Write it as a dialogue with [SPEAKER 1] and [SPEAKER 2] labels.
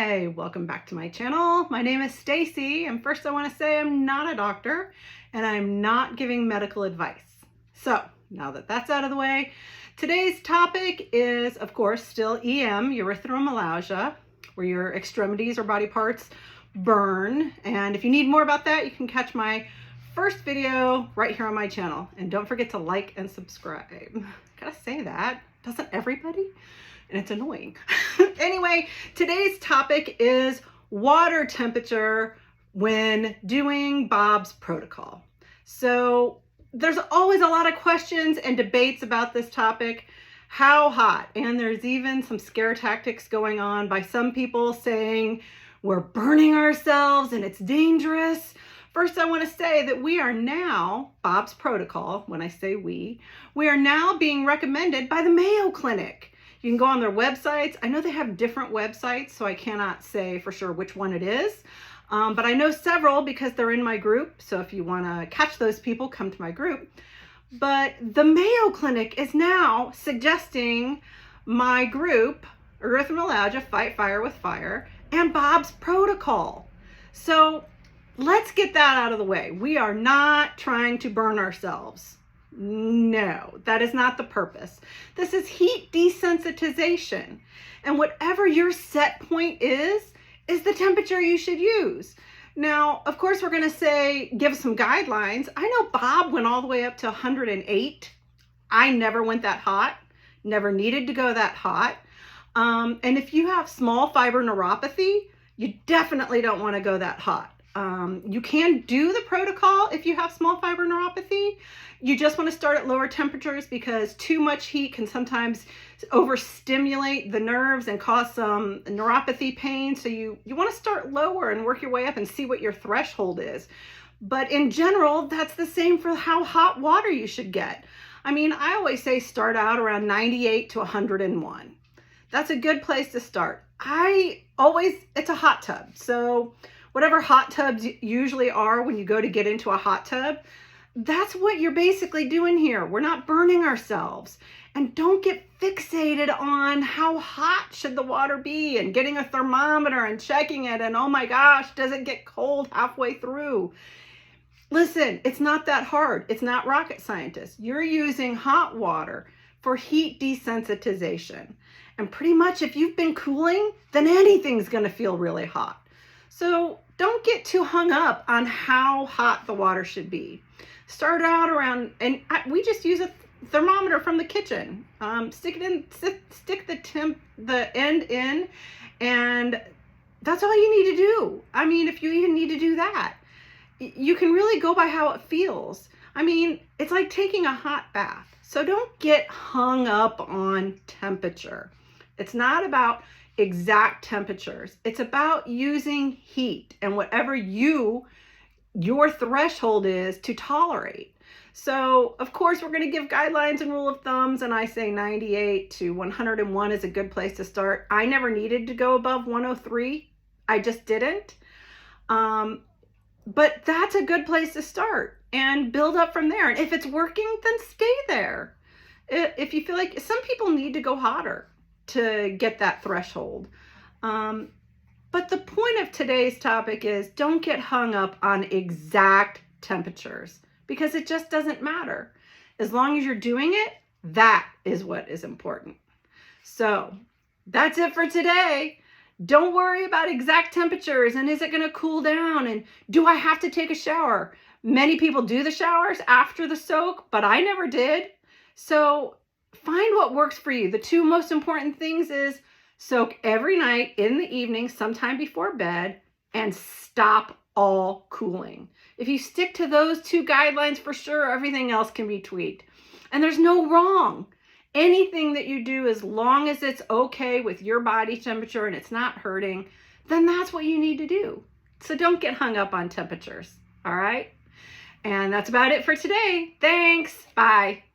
[SPEAKER 1] Hi, welcome back to my channel. My name is Stacy, and first I want to say I'm not a doctor and I'm not giving medical advice. So now that that's out of the way, today's topic is, of course, still EM, erythromelalgia, where your extremities or body parts burn. And if you need more about that, you can catch my first video right here on my channel. And don't forget to like and subscribe. Gotta say that, doesn't everybody? And it's annoying. Anyway, today's topic is water temperature when doing Bob's protocol. So there's always a lot of questions and debates about this topic. How hot? And there's even some scare tactics going on by some people saying we're burning ourselves and it's dangerous. First, I want to say that we are now, Bob's protocol, when I say we are now being recommended by the Mayo Clinic. You can go on their websites. I know they have different websites, so I cannot say for sure which one it is. But I know several because they're in my group. So if you want to catch those people, come to my group. But the Mayo Clinic is now suggesting my group, Erythromelalgia, Fight Fire with Fire, and Bob's protocol. So let's get that out of the way. We are not trying to burn ourselves. No, that is not the purpose. This is heat desensitization. And whatever your set point is the temperature you should use. Now, of course, we're going to say, give some guidelines. I know Bob went all the way up to 108. I never went that hot, never needed to go that hot. And if you have small fiber neuropathy, you definitely don't want to go that hot. You can do the protocol if you have small fiber neuropathy. You just want to start at lower temperatures because too much heat can sometimes overstimulate the nerves and cause some neuropathy pain. So you want to start lower and work your way up and see what your threshold is. But in general, that's the same for how hot water you should get. I mean, I always say start out around 98 to 101. That's a good place to start. It's a hot tub. So whatever hot tubs usually are when you go to get into a hot tub, that's what you're basically doing here. We're not burning ourselves. And don't get fixated on how hot should the water be and getting a thermometer and checking it and oh my gosh, does it get cold halfway through? Listen, it's not that hard. It's not rocket scientists. You're using hot water for heat desensitization. And pretty much if you've been cooling, then anything's going to feel really hot. So don't get too hung up on how hot the water should be. Start out around, and we just use a thermometer from the kitchen. Stick the end in, and that's all you need to do. I mean, if you even need to do that, you can really go by how it feels. I mean, it's like taking a hot bath. So don't get hung up on temperature. It's not about exact temperatures. It's about using heat and whatever your threshold is to tolerate. So of course we're going to give guidelines and rule of thumbs, and I say 98 to 101 is a good place to start. I never needed to go above 103. I just didn't. But that's a good place to start and build up from there. And if it's working, then stay there. If you feel like some people need to go hotter to get that threshold. But the point of today's topic is don't get hung up on exact temperatures because it just doesn't matter. As long as you're doing it, that is what is important. So that's it for today. Don't worry about exact temperatures and is it going to cool down and do I have to take a shower? Many people do the showers after the soak, but I never did. So find what works for you. The two most important things is soak every night in the evening, sometime before bed, and stop all cooling. If you stick to those two guidelines, for sure, everything else can be tweaked. And there's no wrong. Anything that you do, as long as it's okay with your body temperature and it's not hurting, then that's what you need to do. So don't get hung up on temperatures, all right? And that's about it for today. Thanks. Bye.